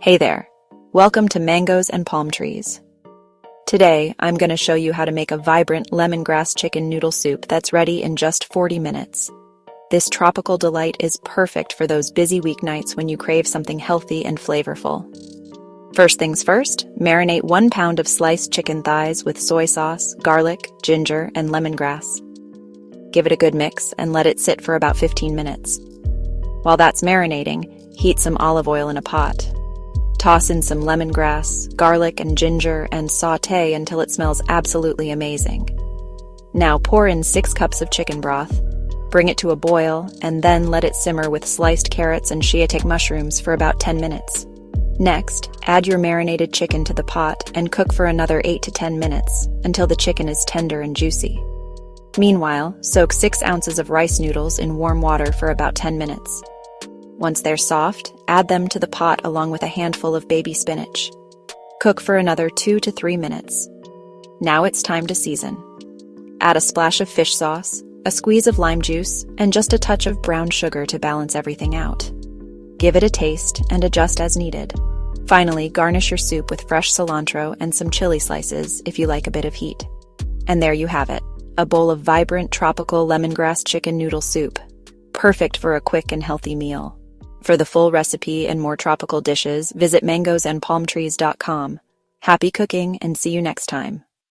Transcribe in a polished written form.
Hey there, welcome to Mangoes and Palm Trees. Today, I'm going to show you how to make a vibrant lemongrass chicken noodle soup that's ready in just 40 minutes. This tropical delight is perfect for those busy weeknights when you crave something healthy and flavorful. First things first, marinate 1 pound of sliced chicken thighs with soy sauce, garlic, ginger, and lemongrass. Give it a good mix and let it sit for about 15 minutes. While that's marinating, heat some olive oil in a pot. Toss in some lemongrass, garlic, and ginger and sauté until it smells absolutely amazing. Now pour in 6 cups of chicken broth, bring it to a boil, and then let it simmer with sliced carrots and shiitake mushrooms for about 10 minutes. Next, add your marinated chicken to the pot and cook for another 8 to 10 minutes until the chicken is tender and juicy. Meanwhile, soak 6 ounces of rice noodles in warm water for about 10 minutes. Once they're soft, add them to the pot along with a handful of baby spinach. Cook for another 2 to 3 minutes. Now it's time to season. Add a splash of fish sauce, a squeeze of lime juice, and just a touch of brown sugar to balance everything out. Give it a taste and adjust as needed. Finally, garnish your soup with fresh cilantro and some chili slices if you like a bit of heat. And there you have it, a bowl of vibrant tropical lemongrass chicken noodle soup. Perfect for a quick and healthy meal. For the full recipe and more tropical dishes, visit mangoesandpalmtrees.com. Happy cooking and see you next time.